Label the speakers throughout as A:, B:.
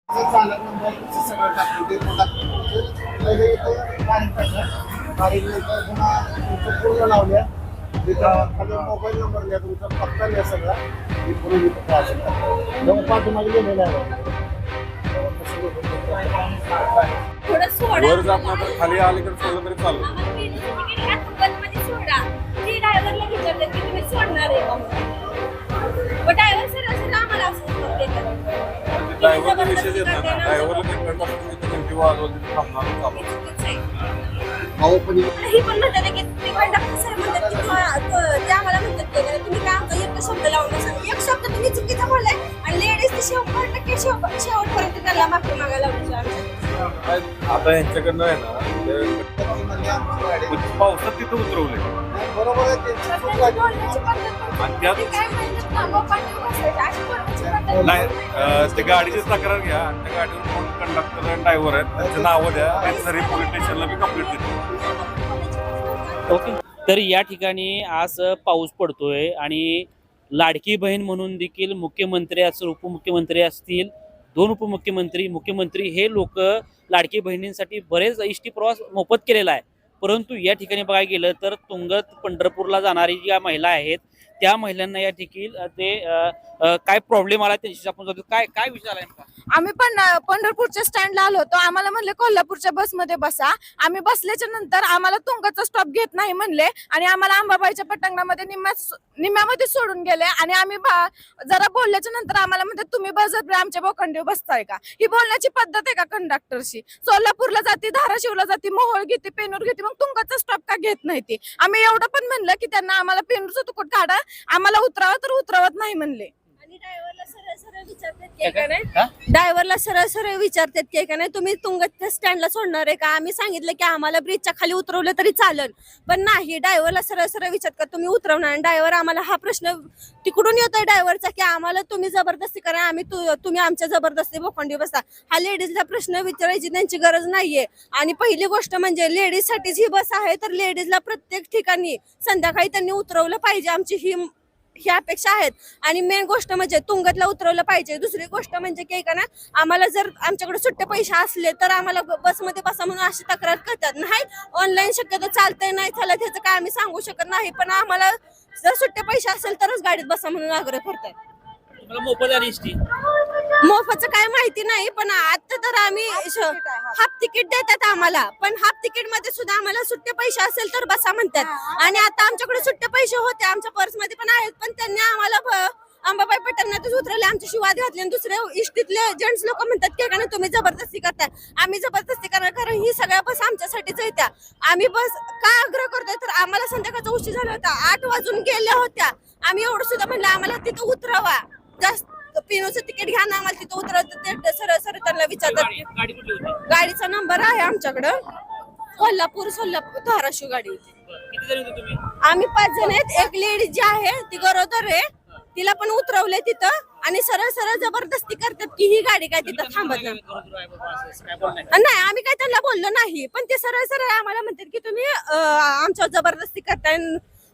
A: चालक नंबर सगळं टाकून ते पहिले इथं पुन्हा तुमचं पूर्ण लावल्या तिथं खाली मोबाईल नंबर लिहा तुमचा पत्ता लिहा सगळा मी पुढे जेव्हा पाठीमागे गेलेला आहे
B: वर जात नाही तर खाली अलीकडे सोडलं तरी चालू ड्रायव्हरचा विषय येत नाही ना ड्रायव्हरला कंटेंट असतो तिथे घंटी वाजवली तिथे थांबणार चालू
A: भाऊ पण
C: ही पण म्हणतात की ते कंडक्टर सर म्हणतात की ते आम्हाला म्हणतात की तुम्ही काय आमचा एक शब्द लावून नका एक शब्द तुम्ही चुकीचा बोललाय आणि लेडीज ते शेवटपर्यंत त्याला माफी मागायला लावली
B: आता यांच्याकडनं आहे ना ते पावसात तिथं उतरवले
A: बरोबर आहे त्यांची चूक आहे.
B: आणि त्यात नाही ते गाडीची तक्रार घ्या आणि त्या गाडीवर कोण कंडक्टर आणि ड्रायव्हर आहेत त्यांचं नावं द्या त्यांचं पोलीस स्टेशनला मी कंप्लीट देतो.
D: ओके. तर या ठिकाणी आज पाऊस पडतोय आणि लाडकी बहीण म्हणून देखील मुख्यमंत्री असतील उपमुख्यमंत्री असतील दोन उपमुख्यमंत्री मुख्यमंत्री हे लोक लाडकी बहिणींसाठी बरेच एसटी प्रवास मोफत केलेला आहे. परंतु या ठिकाणी बघायला गेलं तर तुंगत पंढरपूरला जाणारी ज्या महिला आहेत त्या महिलांना या ठिकाणी ते काय प्रॉब्लेम आला त्यांच्याशी आपण जातो काय काय विषय आला नेमका?
E: आम्ही पण पंढरपूरच्या स्टँडला आलो होतो. आम्हाला म्हणले कोल्हापूरच्या बसमध्ये बसा. आम्ही बसल्याच्या नंतर आम्हाला तुंगाचा स्टॉप घेत नाही म्हणले आणि आम्हाला अंबाबाईच्या पटांगणामध्ये निम्म्यामध्ये सोडून गेले आणि आम्ही जरा बोलल्याच्या नंतर आम्हाला म्हणतात तुम्ही बसत आमच्या बोखंडीवर बसताय का? ही बोलण्याची पद्धत आहे का कंडक्टरशी? सोलापूरला जाते धाराशिवला जाते मोहोळ घेते पेनूर घेते मग तुंगाचा स्टॉप का घेत नाही ती? आम्ही एवढं पण म्हणलं की त्यांना आम्हाला पेनूरचं तिकीट काढा आम्हाला उतरावं तर उतरवत नाही म्हणले.
C: ड्रायव्हरला सरळ सरळ विचारतात की का नाही ड्रायव्हरला सरळ सरळ विचारतात की का नाही तुम्ही तुंगत स्टँडला सोडणार आहे का? आम्ही सांगितलं की आम्हाला ब्रिजच्या खाली उतरवलं तरी चालेल पण नाही ड्रायव्हरला सरळ सरळ विचारतात का तुम्ही उतरवणार? ड्रायव्हर आम्हाला हा प्रश्न तिकडून येतोय ड्रायव्हरचा की आम्हाला तुम्ही जबरदस्ती करा आम्ही तुम्ही आमच्या जबरदस्ती बोखंडी बसा. हा लेडीजला प्रश्न विचारायची त्यांची गरज नाहीये. आणि पहिली गोष्ट म्हणजे लेडीज साठीच ही बस आहे तर लेडीजला प्रत्येक ठिकाणी संध्याकाळी त्यांनी उतरवलं पाहिजे आमची ही अपेक्षा आहेत. आणि मेन गोष्ट म्हणजे तुंगतला उतरवलं पाहिजे. दुसरी गोष्ट म्हणजे की का ना आम्हाला जर आमच्याकडे सुट्टे पैसे असले तर आम्हाला बसमध्ये बसा म्हणून अशी तक्रार करतात. नाही ऑनलाईन शक्यतो चालतंय नाही चालत ह्याचं काय आम्ही सांगू शकत नाही पण आम्हाला जर सुट्टे पैसे असेल तरच गाडीत बसा म्हणून आग्रह करतात.
D: तुम्हाला मोफत आहे एसटी
E: मोफाचं काय माहिती नाही पण आता तर आम्ही हाफ तिकीट देतात आम्हाला पण हाफ तिकीट मध्ये सुद्धा आम्हाला सुट्टे पैसे असेल तर बसा म्हणतात आणि आता आमच्याकडे सुट्टे पैसे होते आमच्या पर्स मध्ये पण आहेत पण त्यांनी आम्हाला अंबाबाई पटंगणातच उतरले आमच्याशी वाद घातले आणि दुसरे इष्टीतले जेंट्स लोक म्हणतात की का तुम्ही जबरदस्ती करताय. आम्ही जबरदस्ती करणार कारण ही सगळ्या बस आमच्यासाठीच येत्या. आम्ही बस का आग्रह करतोय तर आम्हाला संध्याकाळचा उशीर झाला होता 8 वाजून गेल्या होत्या. आम्ही एवढं सुद्धा म्हणलं आम्हाला तिथं उतरवा जास्त पिनोचं तिकीट घ्या ना आम्हाला तिथं उतरवतं ते सरळ सरळ त्यांना विचारतात. गाडीचा नंबर आहे आमच्याकडं कोल्हापूर सोलापूर धाराशिव गाडी होती.
D: किती जण होते तुम्ही?
E: आम्ही 5 जण आहेत. एक लेडीज जी आहे ती गरोदर आहे तिला पण उतरवलंय तिथं आणि सरळ सरळ जबरदस्ती करतात की ही गाडी काय तिथं थांबत नाही. नाही आम्ही काय त्यांना बोललो नाही पण ते सरळ सरळ आम्हाला म्हणतात की तुम्ही आमच्यावर जबरदस्ती करताय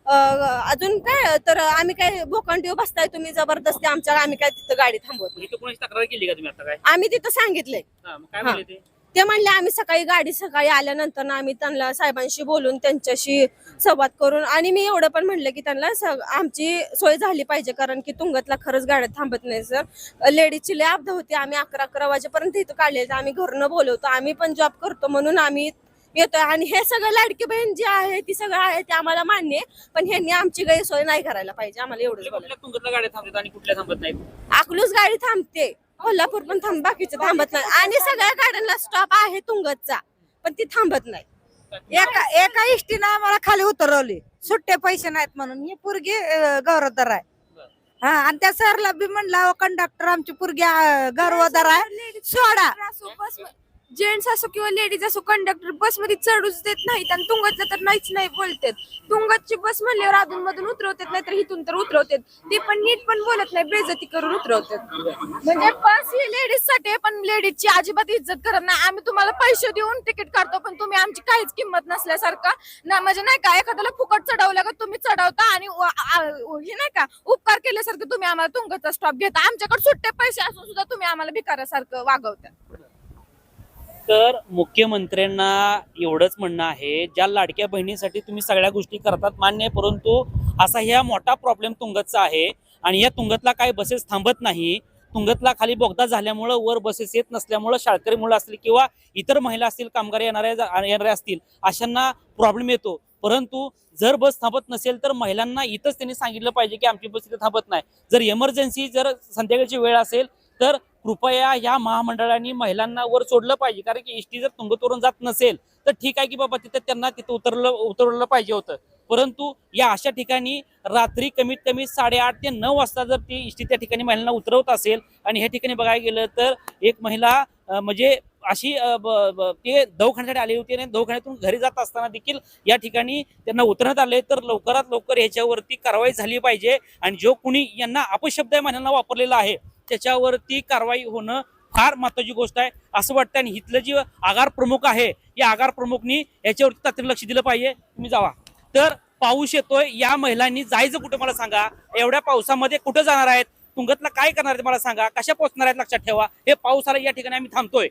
E: अजून काय तर आम्ही काय बोकांडीवर बसताय तुम्ही जबरदस्ती आमच्या आम्ही काय तिथं गाडी थांबवत
D: इथं कोणाची तक्रार केली का तुम्ही आता काय?
E: आम्ही तिथं सांगितलंय.
D: काय म्हणले ते?
E: ते म्हणले आम्ही सकाळी आल्यानंतर आम्ही त्यांना साहेबांशी बोलून त्यांच्याशी संवाद करून आणि मी एवढं पण म्हणलं की त्यांना आमची सोय झाली पाहिजे कारण की तुंगतला खरंच गाड्या थांबत नाही सर. लेडीजची लय अपघात होती. आम्ही 11 वाजेपर्यंत इथं काढले आम्ही घरनं बोलवतो आम्ही पण जॉब करतो म्हणून आम्ही येतोय आणि हे सगळं लाडकी बहीण जी आहे ती सगळं आहे ते आम्हाला मान्य आहे पण ह्यांनी आमची गैरसोय नाही करायला पाहिजे. आम्हाला एवढंच बोलायचं.
D: तुंगतला गाड्या थांबतात आणि कुठल्या थांबत नाहीत?
E: अकलूज गाडी थांबते कोल्हापूर पण बाकीचे थांबत नाही आणि सगळ्या गाड्यांना स्टॉप आहे तुंगतचा पण ती थांबत नाही.
F: एका इष्टीनं आम्हाला खाली उतरवली सुट्टे पैसे नाहीत म्हणून. ही पोरगी गौरवदार आहे हा आणि त्या सरला बी म्हणला कंडक्टर आमची पोरगी गौरवदार आहे सोडा
E: जेंट्स असो किंवा लेडीज असो कंडक्टर बसमध्ये चढूच देत नाहीत आणि तुंगतला तर नाहीच नाही बोलतात. तुंगतची बस म्हणल्यावर अधून मधून उतरवतात, नाहीतर इथून तर उतरवतात. ते पण नीट पण बोलत नाही, बेइज्जती करून उतरवतात. म्हणजे बस ही लेडीज साठी आहे, पण लेडीजची अजिबात इज्जत करत नाही. आम्ही तुम्हाला पैसे देऊन तिकीट काढतो, पण तुम्ही आमची काहीच किंमत नसल्यासारखं ना, म्हणजे नाही का एखाद्याला फुकट चढवलं का तुम्ही चढवता आणि हे नाही का उपकार केल्यासारखं तुम्ही आम्हाला तुंगतचा स्टॉप घेता. आमच्याकडे सुट्टे पैसे असून सुद्धा तुम्ही आम्हाला भिकाऱ्यासारखं वागवता.
D: तर मुख्यमंत्र्यांना एवढंच म्हणणं आहे, ज्या लाडक्या बहिणीसाठी तुम्ही सगळ्या गोष्टी करतात मान्य आहे, परंतु असा ह्या मोठा प्रॉब्लेम तुंगतचा आहे आणि या तुंगतला काही बसेस थांबत नाही. तुंगतला खाली बोगदा झाल्यामुळं वर बसेस येत नसल्यामुळं शाळकरी मुलं असतील किंवा इतर महिला असतील, कामगार येणारे असतील, अशांना प्रॉब्लेम येतो. परंतु जर बस थांबत नसेल तर महिलांना इथंच त्यांनी सांगितलं पाहिजे की आमची बस इथे थांबत नाही. जर इमर्जन्सी जर संध्याकाळची वेळ असेल तर कृपया या महामंडळाने महिलांना वर सोडलं पाहिजे. कारण की एसटी जर तुंगतवरून जात नसेल तर ठीक आहे की बाबा त्यांना तिथं उतरवलं पाहिजे होतं. परंतु या अशा ठिकाणी रात्री कमीत कमी 8:30 ते 9 वाजता जर ती एसटी त्या ठिकाणी महिलांना उतरवत असेल आणि ह्या ठिकाणी बघायला गेलं तर एक महिला म्हणजे अशी ते दवाखान्यासाठी आली होती आणि दवाखान्यातून घरी जात असताना देखील या ठिकाणी त्यांना उतरण्यात आले. तर लवकरात लवकर ह्याच्यावरती कारवाई झाली पाहिजे आणि जो कुणी यांना अपशब्द महिलांना वापरलेला आहे त्याच्यावरती कारवाई होणं फार महत्वाची गोष्ट आहे असं वाटतं. आणि इथलं जे आगार प्रमुख आहे या आगार प्रमुखनी याच्यावरती तातडीने लक्ष दिलं पाहिजे. तुम्ही जावा. तर पाऊस येतोय, या महिलांनी जायचं कुठं मला सांगा. एवढ्या पावसामध्ये कुठं जाणार आहेत, तुंगतला काय करणार आहेत मला सांगा, कशा पोहोचणार आहेत लक्षात ठेवा. हे पाऊस आला या ठिकाणी आम्ही थांबतोय.